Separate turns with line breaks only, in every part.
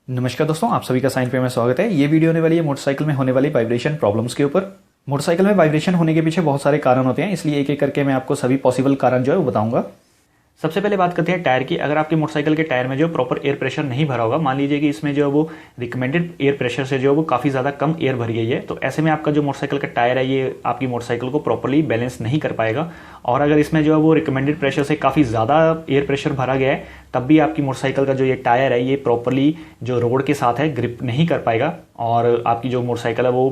नमस्कार दोस्तों, आप सभी का साइन पे में स्वागत है। ये वीडियो होने वाली है मोटरसाइकिल में होने वाली वाइब्रेशन प्रॉब्लम्स के ऊपर। मोटरसाइकिल में वाइब्रेशन होने के पीछे बहुत सारे कारण होते हैं, इसलिए एक एक करके मैं आपको सभी पॉसिबल कारण जो है वो बताऊंगा। सबसे पहले बात करते हैं टायर की। अगर आपके मोटरसाइकिल के टायर में जो प्रॉपर एयर प्रेशर नहीं भरा होगा, मान लीजिए कि इसमें जो है वो रिकमेंडेड एयर प्रेशर से जो है वो काफ़ी ज़्यादा कम एयर भरी गई है, तो ऐसे में आपका जो मोटरसाइकिल का टायर है ये आपकी मोटरसाइकिल को प्रॉपरली बैलेंस नहीं कर पाएगा। और अगर इसमें जो है वो रिकमेंडेड प्रेशर से काफ़ी ज़्यादा एयर प्रेशर भरा गया है, तब भी आपकी मोटरसाइकिल का जो ये टायर है ये प्रॉपरली जो रोड के साथ है ग्रिप नहीं कर पाएगा और आपकी जो मोटरसाइकिल है वो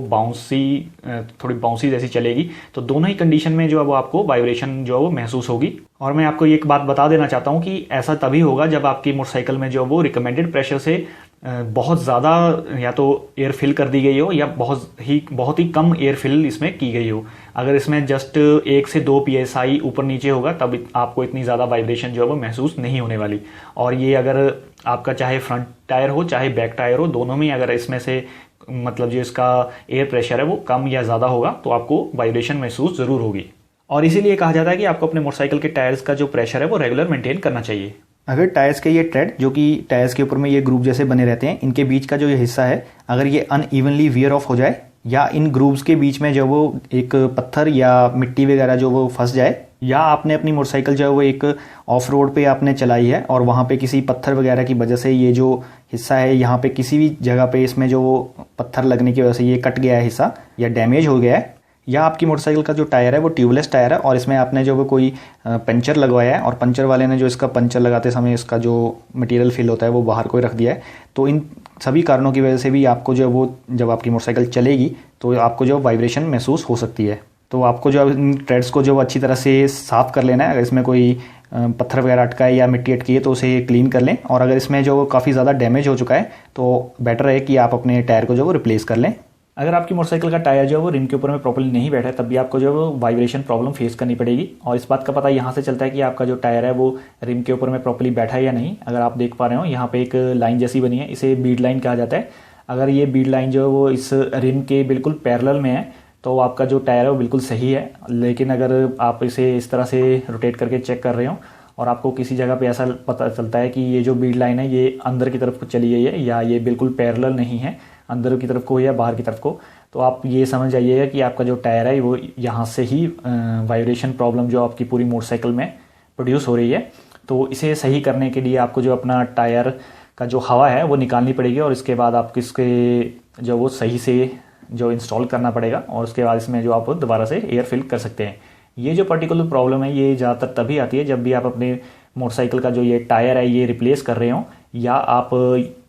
थोड़ी बाउंसी जैसी चलेगी। तो दोनों ही कंडीशन में जो है वो आपको वाइब्रेशन जो है वो महसूस होगी। और मैं आपको एक बात बता देना चाहता हूँ कि ऐसा तभी होगा जब आपकी मोटरसाइकिल में जो है वो रिकमेंडेड प्रेशर से बहुत ज़्यादा या तो एयर फिल कर दी गई हो या बहुत ही कम एयर फिल इसमें की गई हो। अगर इसमें जस्ट 1 से 2 PSI ऊपर नीचे होगा तब आपको इतनी ज़्यादा वाइब्रेशन जो है वो महसूस नहीं होने वाली। और ये अगर आपका चाहे फ्रंट टायर हो चाहे बैक टायर हो, दोनों में अगर इसमें से मतलब जो इसका एयर प्रेशर है वो कम या ज़्यादा होगा तो आपको वाइब्रेशन महसूस ज़रूर होगी। और इसीलिए कहा जाता है कि आपको अपने मोटरसाइकिल के टायर्स का जो प्रेशर है वो रेगुलर मेंटेन करना चाहिए। अगर टायर्स के ये ट्रेड जो कि टायर्स के ऊपर में ये ग्रूव जैसे बने रहते हैं, इनके बीच का जो ये हिस्सा है अगर ये अनइवनली वियर ऑफ हो जाए या इन ग्रूव्स के बीच में जो वो एक पत्थर या मिट्टी वगैरह जो वो फंस जाए, या आपने अपनी मोटरसाइकिल जो है वो एक ऑफ रोड पे आपने चलाई है और वहाँ पे किसी पत्थर वगैरह की वजह से ये जो हिस्सा है यहाँ पे किसी भी जगह पे इसमें जो वो पत्थर लगने की वजह से ये कट गया है हिस्सा या डैमेज हो गया है, या आपकी मोटरसाइकिल का जो टायर है वो ट्यूबलेस टायर है और इसमें आपने जो वो कोई पंचर लगवाया है और पंचर वाले ने जो इसका पंचर लगाते समय इसका जो मटेरियल फिल होता है वो बाहर को रख दिया है, तो इन सभी कारणों की वजह से भी आपको जो वो जब आपकी मोटरसाइकिल चलेगी तो आपको जो वाइब्रेशन महसूस हो सकती है। तो आपको जो इन थ्रेड्स को जो अच्छी तरह से साफ़ कर लेना है। अगर इसमें कोई पत्थर वगैरह अटका है या मिट्टी अटकी है तो उसे क्लीन कर लें, और अगर इसमें जो काफ़ी ज़्यादा डैमेज हो चुका है तो बेटर है कि आप अपने टायर को जो वो रिप्लेस कर लें। अगर आपकी मोटरसाइकिल का टायर जो है वो रिम के ऊपर में प्रॉपर्ली नहीं बैठा है तब भी आपको जो है वो वाइब्रेशन प्रॉब्लम फेस करनी पड़ेगी। और इस बात का पता यहाँ से चलता है कि आपका जो टायर है वो रिम के ऊपर में प्रॉपर्ली बैठा है या नहीं। अगर आप देख पा रहे हो यहाँ पे एक लाइन जैसी बनी है, इसे बीड लाइन कहा जाता है। अगर ये बीड लाइन जो है वो इस रिम के बिल्कुल पैरेलल में है तो आपका जो टायर है वो बिल्कुल सही है। लेकिन अगर आप इसे इस तरह से रोटेट करके चेक कर रहे हो और आपको किसी जगह पे ऐसा पता चलता है कि ये जो बीड लाइन है ये अंदर की तरफ को चली गई है या ये बिल्कुल पैरेलल नहीं है, अंदर की तरफ को या बाहर की तरफ को, तो आप ये समझ जाइएगा कि आपका जो टायर है वो यहाँ से ही वाइब्रेशन प्रॉब्लम जो आपकी पूरी मोटरसाइकिल में प्रोड्यूस हो रही है। तो इसे सही करने के लिए आपको जो अपना टायर का जो हवा है वो निकालनी पड़ेगी और इसके बाद आपको इसके जो वो सही से जो इंस्टॉल करना पड़ेगा और उसके बाद इसमें जो आप दोबारा से एयर फिल कर सकते हैं। ये जो पर्टिकुलर प्रॉब्लम है ये ज़्यादातर तभी आती है जब भी आप अपने मोटरसाइकिल का जो ये टायर है ये रिप्लेस कर रहे हो, या आप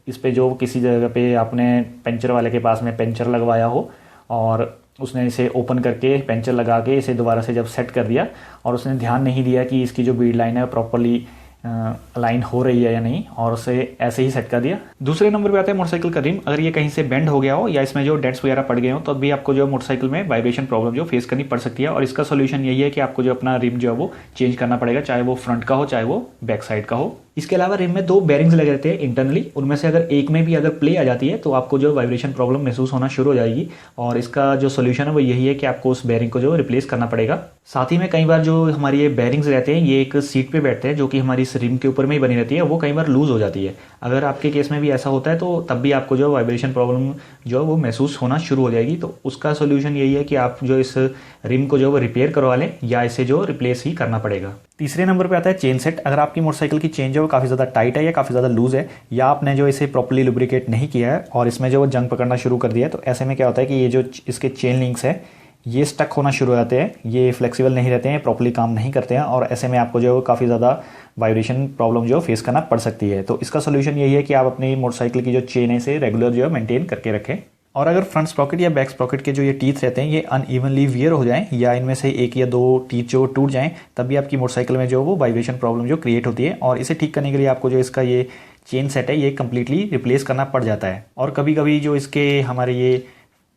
इस पे जो किसी जगह पे आपने पंचर वाले के पास में पंचर लगवाया हो और उसने इसे ओपन करके पंचर लगा के इसे दोबारा से जब सेट कर दिया और उसने ध्यान नहीं दिया कि इसकी जो बीड लाइन है प्रॉपर्ली अलाइन हो रही है या नहीं, और उसे ऐसे ही सेट कर दिया। दूसरे नंबर पे आता है मोटरसाइकिल का रिम। अगर ये कहीं से बेंड हो गया हो या इसमें जो डेंट्स वगैरह पड़ गए हो तो भी आपको जो मोटरसाइकिल में वाइब्रेशन प्रॉब्लम जो फेस करनी पड़ सकती है। और इसका सोल्यूशन यही है कि आपको जो अपना रिम जो है वो चेंज करना पड़ेगा, चाहे वो फ्रंट का हो चाहे वो बैक साइड का हो। इसके अलावा रिम में 2 बेरिंग्स लगे रहते हैं इंटरनली, उनमें से अगर एक में भी अगर प्ले आ जाती है तो आपको जो वाइब्रेशन प्रॉब्लम महसूस होना शुरू हो जाएगी। और इसका जो सोल्यूशन है वो यही है कि आपको उस बेरिंग को जो रिप्लेस करना पड़ेगा। साथ ही में कई बार जो हमारी ये बेरिंग्स रहते हैं ये एक सीट पे बैठते हैं जो कि हमारी इस रिम के ऊपर में ही बनी रहती है, वो कई बार लूज हो जाती है। अगर आपके केस में भी ऐसा होता है तो तब भी आपको जो वाइब्रेशन प्रॉब्लम जो है वो महसूस होना शुरू हो जाएगी। तो उसका सोल्यूशन यही है कि आप जो इस रिम को जो वो रिपेयर करवा लें या इसे जो रिप्लेस ही करना पड़ेगा। तीसरे नंबर पे आता है चेन सेट। अगर आपकी मोटरसाइकिल की चेन जो है काफ़ी ज़्यादा टाइट है या काफ़ी ज़्यादा लूज है, या आपने जो इसे प्रॉपर्ली लुब्रिकेट नहीं किया है और इसमें जो वो जंग पकड़ना शुरू कर दिया है, तो ऐसे में क्या होता है कि ये जो इसके चेन लिंक्स है ये स्टक होना शुरू हो जाते हैं, ये फ्लेक्सिबल नहीं रहते हैं, प्रॉपर्ली काम नहीं करते हैं और ऐसे में आपको जो है काफ़ी ज़्यादा वाइब्रेशन प्रॉब्लम जो फेस करना पड़ सकती है। तो इसका सोल्यूशन यही है कि आप अपनी मोटरसाइकिल की जो चेन है इसे रेगुलर जो है मेंटेन करके रखें। और अगर फ्रंट स्प्रॉकेट या बैक स्प्रॉकेट के जो ये टीथ रहते हैं ये अनइवनली वियर हो जाएं या इनमें से 1 या 2 टीथ जो टूट जाएं, तब भी आपकी मोटरसाइकिल में जो वो वाइब्रेशन प्रॉब्लम जो क्रिएट होती है। और इसे ठीक करने के लिए आपको जो इसका ये चेन सेट है ये कम्प्लीटली रिप्लेस करना पड़ जाता है। और कभी कभी जो इसके हमारे ये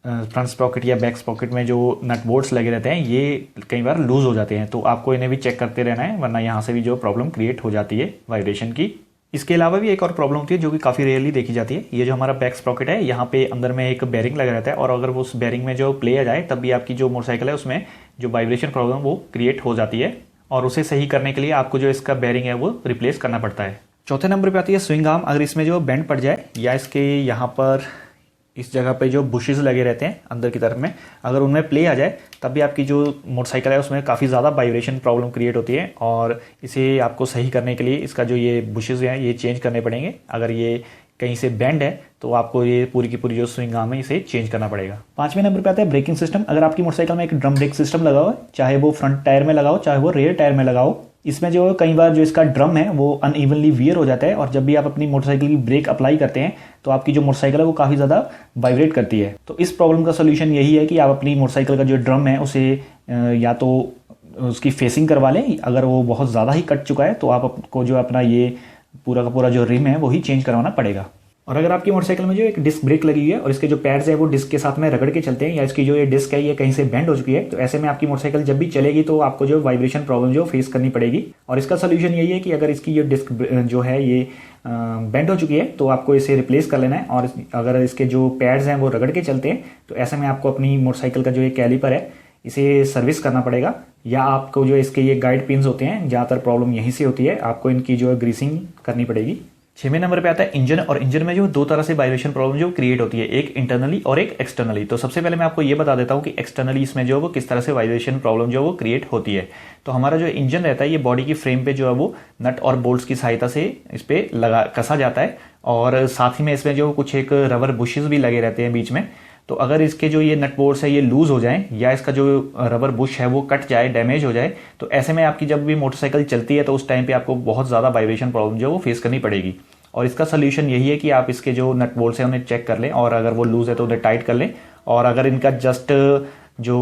फ्रंट स्प्रॉकेट या बैक स्प्रॉकेट में जो नट बोल्ट्स लगे रहते हैं ये कई बार लूज हो जाते हैं, तो आपको इन्हें भी चेक करते रहना है, वरना यहाँ से भी जो प्रॉब्लम क्रिएट हो जाती है वाइब्रेशन की। इसके अलावा भी एक और प्रॉब्लम होती है जो कि काफ़ी रेयरली देखी जाती है। ये जो हमारा बैक स्प्रॉकेट है यहाँ पे अंदर में एक बेरिंग लगा रहता है और अगर वो उस बेरिंग में जो प्ले आ जाए तब भी आपकी जो मोटरसाइकिल है उसमें जो वाइब्रेशन प्रॉब्लम वो क्रिएट हो जाती है और उसे सही करने के लिए आपको जो इसका बेरिंग है वो रिप्लेस करना पड़ता है। चौथे नंबर पे आती है स्विंग आर्म। अगर इसमें जो बेंड पड़ जाए या इसके यहाँ पर इस जगह पे जो बुशेस लगे रहते हैं अंदर की तरफ में, अगर उनमें प्ले आ जाए तब भी आपकी जो मोटरसाइकिल है उसमें काफ़ी ज़्यादा वाइब्रेशन प्रॉब्लम क्रिएट होती है, और इसे आपको सही करने के लिए इसका जो ये बुशेस हैं ये चेंज करने पड़ेंगे। अगर ये कहीं से बैंड है तो आपको ये पूरी की पूरी जो स्विंग आर्म है इसे चेंज करना पड़ेगा। पांचवें नंबर पे आता है ब्रेकिंग सिस्टम। अगर आपकी मोटरसाइकिल में एक ड्रम ब्रेक सिस्टम लगा हो, चाहे वो फ्रंट टायर में लगा हो चाहे वो रेयर टायर में लगा हो, इसमें जो कई बार जो इसका ड्रम है वो अनइवनली वियर हो जाता है, और जब भी आप अपनी मोटरसाइकिल की ब्रेक अप्लाई करते हैं तो आपकी जो मोटरसाइकिल है वो काफ़ी ज़्यादा वाइब्रेट करती है। तो इस प्रॉब्लम का सोल्यूशन यही है कि आप अपनी मोटरसाइकिल का जो ड्रम है उसे या तो उसकी फेसिंग करवा लें, अगर वो बहुत ज़्यादा ही कट चुका है तो आपको जो अपना ये पूरा का पूरा जो रिम है वही चेंज करवाना पड़ेगा। और अगर आपकी मोटरसाइकिल में जो एक डिस्क ब्रेक लगी हुई है और इसके जो पैड्स है वो डिस्क के साथ में रगड़ के चलते हैं, या इसकी जो ये डिस्क है ये कहीं से बेंड हो चुकी है, तो ऐसे में आपकी मोटरसाइकिल जब भी चलेगी तो आपको जो वाइब्रेशन प्रॉब्लम जो फेस करनी पड़ेगी। और इसका सोल्यूशन यही है कि अगर इसकी ये डिस्क जो है ये बेंड हो चुकी है तो आपको इसे रिप्लेस कर लेना है, और अगर इसके जो पैड्स हैं वो रगड़ के चलते हैं तो ऐसे में आपको अपनी मोटरसाइकिल का जो ये कैलिपर है इसे सर्विस करना पड़ेगा, या आपको जो इसके ये गाइड पिन्स होते हैं ज़्यादातर प्रॉब्लम यहीं से होती है, आपको इनकी जो है ग्रीसिंग करनी पड़ेगी। 6वें नंबर पे आता है इंजन। और इंजन में जो दो तरह से वाइब्रेशन प्रॉब्लम जो क्रिएट होती है, एक इंटरनली और एक एक्सटर्नली। तो सबसे पहले मैं आपको ये बता देता हूँ कि एक्सटर्नली इसमें जो है वो किस तरह से वाइब्रेशन प्रॉब्लम जो है वो क्रिएट होती है। तो हमारा जो इंजन रहता है ये बॉडी की फ्रेम पे जो है वो नट और बोल्ट्स की सहायता से इस पे कसा जाता है, और साथ ही में इसमें जो कुछ एक रबर बुशेस भी लगे रहते हैं बीच में। तो अगर इसके जो ये नट बोल्ट्स है ये लूज हो जाए या इसका जो रबर बुश है वो कट जाए, डैमेज हो जाए, तो ऐसे में आपकी जब भी मोटरसाइकिल चलती है तो उस टाइम पे आपको बहुत ज़्यादा वाइब्रेशन प्रॉब्लम जो है वो फेस करनी पड़ेगी। और इसका सोल्यूशन यही है कि आप इसके जो नट बोल्ट्स हैं उन्हें चेक कर लें, और अगर वो लूज है तो उन्हें टाइट कर लें, और अगर इनका जस्ट जो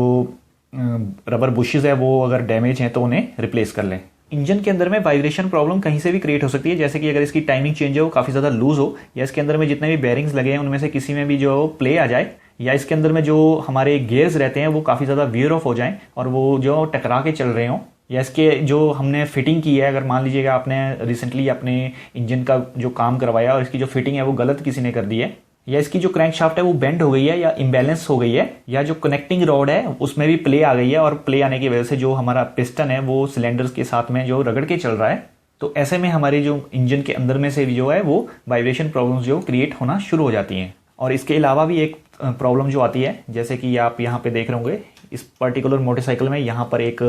रबर बुशेस है वो अगर डैमेज हैं तो उन्हें रिप्लेस कर लें। इंजन के अंदर में वाइब्रेशन प्रॉब्लम कहीं से भी क्रिएट हो सकती है, जैसे कि अगर इसकी टाइमिंग चेंज है वो काफ़ी ज़्यादा लूज हो, या इसके अंदर में जितने भी बेरिंग्स लगे हैं उनमें से किसी में भी जो प्ले आ जाए, या इसके अंदर में जो हमारे गियर्स रहते हैं वो काफ़ी ज़्यादा वियर ऑफ हो जाएं और वो जो टकरा के चल रहे हों, या इसके जो हमने फिटिंग की है, अगर मान लीजिएगा आपने रिसेंटली अपने इंजन का जो काम करवाया और इसकी जो फिटिंग है वो गलत किसी ने कर दी है, या इसकी जो क्रैंक शाफ्ट है वो बेंड हो गई है या इम्बैलेंस हो गई है, या जो कनेक्टिंग रॉड है उसमें भी प्ले आ गई है, और प्ले आने की वजह से जो हमारा पिस्टन है वो सिलेंडर्स के साथ में जो रगड़ के चल रहा है, तो ऐसे में हमारी जो इंजन के अंदर में से जो है वो वाइब्रेशन प्रॉब्लम्स जो क्रिएट होना शुरू हो जाती हैं। और इसके अलावा भी एक प्रॉब्लम जो आती है, जैसे कि आप यहाँ पे देख रहे होंगे इस पर्टिकुलर मोटरसाइकिल में, यहाँ पर एक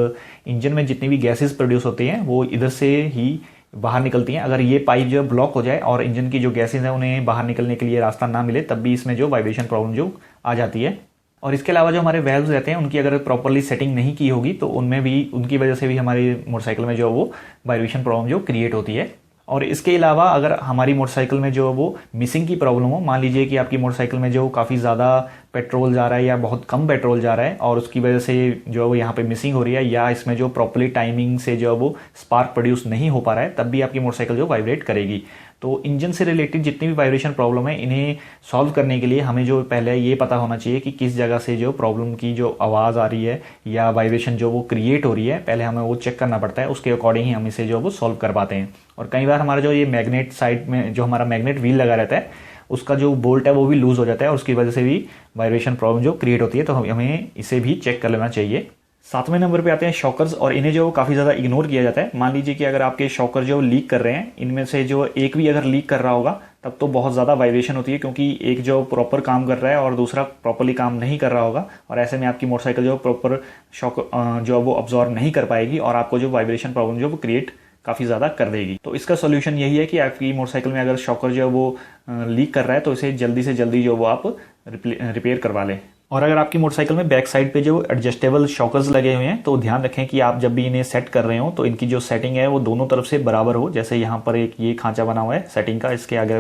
इंजन में जितनी भी गैसेस प्रोड्यूस होती हैं वो इधर से ही बाहर निकलती हैं। अगर ये पाइप जो ब्लॉक हो जाए और इंजन की जो गैसेस हैं उन्हें बाहर निकलने के लिए रास्ता ना मिले, तब भी इसमें जो वाइब्रेशन प्रॉब्लम जो आ जाती है। और इसके अलावा जो हमारे वेल्व्स रहते हैं उनकी अगर प्रॉपरली सेटिंग नहीं की होगी तो उनमें भी, उनकी वजह से भी हमारी मोटरसाइकिल में जो वो वाइब्रेशन प्रॉब्लम जो क्रिएट होती है। और इसके अलावा अगर हमारी मोटरसाइकिल में जो वो मिसिंग की प्रॉब्लम हो, मान लीजिए कि आपकी मोटरसाइकिल में जो काफ़ी ज़्यादा पेट्रोल जा रहा है या बहुत कम पेट्रोल जा रहा है और उसकी वजह से जो है वो यहाँ पे मिसिंग हो रही है, या इसमें जो प्रॉपरली टाइमिंग से जो है वो स्पार्क प्रोड्यूस नहीं हो पा रहा है, तब भी आपकी मोटरसाइकिल जो वाइब्रेट करेगी। तो इंजन से रिलेटेड जितनी भी वाइब्रेशन प्रॉब्लम है इन्हें सॉल्व करने के लिए हमें जो पहले ये पता होना चाहिए कि किस जगह से जो प्रॉब्लम की जो आवाज़ आ रही है या वाइब्रेशन जो वो क्रिएट हो रही है, पहले हमें वो चेक करना पड़ता है, उसके अकॉर्डिंग ही हम इसे जो वो सॉल्व कर पाते हैं। और कई बार हमारा जो ये मैग्नेट साइड में जो हमारा मैग्नेट व्हील लगा रहता है उसका जो बोल्ट है वो भी लूज हो जाता है और उसकी वजह से भी वाइब्रेशन प्रॉब्लम जो क्रिएट होती है, तो हमें इसे भी चेक कर लेना चाहिए। 7वें नंबर पे आते हैं शॉकर्स, और इन्हें जो काफ़ी ज़्यादा इग्नोर किया जाता है। मान लीजिए कि अगर आपके शॉकर जो लीक कर रहे हैं, इनमें से जो एक भी अगर लीक कर रहा होगा तब तो बहुत ज़्यादा वाइब्रेशन होती है, क्योंकि एक जो प्रॉपर काम कर रहा है और दूसरा प्रॉपरली काम नहीं कर रहा होगा, और ऐसे में आपकी मोटरसाइकिल जो प्रॉपर शॉक जो वो अब्जॉर्व नहीं कर पाएगी और आपको जो वाइब्रेशन प्रॉब्लम जो वो क्रिएट काफ़ी ज़्यादा कर देगी। तो इसका सोल्यूशन यही है कि आपकी मोटरसाइकिल में अगर शॉकर जो है वो लीक कर रहा है तो इसे जल्दी से जल्दी जो वो आप रिपेयर करवा लें। और अगर आपकी मोटरसाइकिल में बैक साइड पे जो एडजस्टेबल शॉकर्स लगे हुए हैं तो ध्यान रखें कि आप जब भी इन्हें सेट कर रहे हो तो इनकी जो सेटिंग है वो दोनों तरफ से बराबर हो। जैसे यहाँ पर एक ये खांचा बना हुआ है सेटिंग का, इसके आगे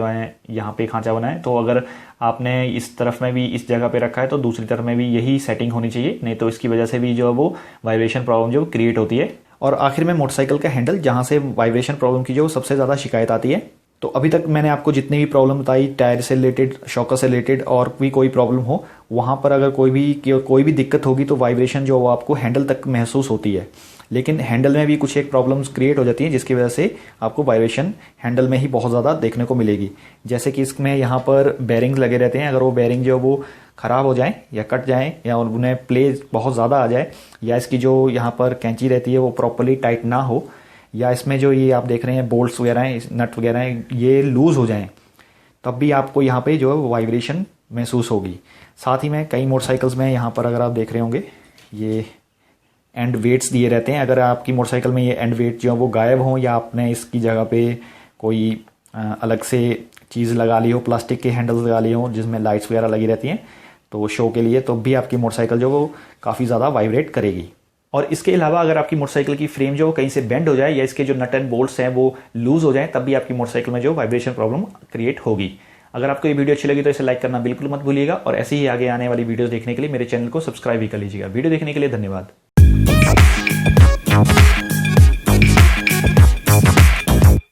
यहाँ पे खांचा बना है, तो अगर आपने इस तरफ में भी इस जगह पे रखा है तो दूसरी तरफ में भी यही सेटिंग होनी चाहिए, नहीं तो इसकी वजह से भी जो है वो वाइब्रेशन प्रॉब्लम जो क्रिएट होती है। और आखिर में मोटरसाइकिल का हैंडल, जहाँ से वाइब्रेशन प्रॉब्लम की जो सबसे ज़्यादा शिकायत आती है। तो अभी तक मैंने आपको जितनी भी प्रॉब्लम बताई टायर से रिलेटेड, शॉकर से रिलेटेड, और भी कोई प्रॉब्लम हो वहाँ पर अगर कोई भी दिक्कत होगी तो वाइब्रेशन जो वो आपको हैंडल तक महसूस होती है। लेकिन हैंडल में भी कुछ एक प्रॉब्लम्स क्रिएट हो जाती हैं जिसकी वजह से आपको वाइब्रेशन हैंडल में ही बहुत ज़्यादा देखने को मिलेगी। जैसे कि इसमें यहाँ पर बेरिंग्स लगे रहते हैं, अगर वो बेरिंग जो वो ख़राब हो जाए या कट जाए या उन्हें प्ले बहुत ज़्यादा आ जाए, या इसकी जो यहाँ पर कैंची रहती है वो प्रॉपरली टाइट ना हो, या इसमें जो ये आप देख रहे हैं बोल्ट्स वगैरह हैं, नट वगैरह हैं, ये लूज़ हो जाएं, तब भी आपको यहाँ पे जो है वाइब्रेशन महसूस होगी। साथ ही में कई मोटरसाइकिल्स में यहाँ पर अगर आप देख रहे होंगे ये एंड वेट्स दिए रहते हैं। अगर आपकी मोटरसाइकिल में ये एंड वेट जो है वो गायब हों या आपने इसकी जगह पे कोई अलग से चीज़ लगा ली हो, प्लास्टिक के हैंडल्स लगा लिए हों जिसमें लाइट्स वगैरह लगी रहती हैं तो शो के लिए, तो भी आपकी मोटरसाइकिल जो वो काफ़ी ज़्यादा वाइब्रेट करेगी। और इसके अलावा अगर आपकी मोटरसाइकिल की फ्रेम जो कहीं से बेंड हो जाए या इसके जो नट एंड बोल्ट्स हैं वो लूज़ हो जाए, तब भी आपकी मोटरसाइकिल में जो वाइब्रेशन प्रॉब्लम क्रिएट होगी। अगर आपको ये वीडियो अच्छी लगी तो इसे लाइक करना बिल्कुल मत भूलिएगा और ऐसे ही आगे आने वाली वीडियोस देखने के लिए मेरे चैनल को सब्सक्राइब भी कर लीजिएगा। वीडियो देखने के लिए धन्यवाद।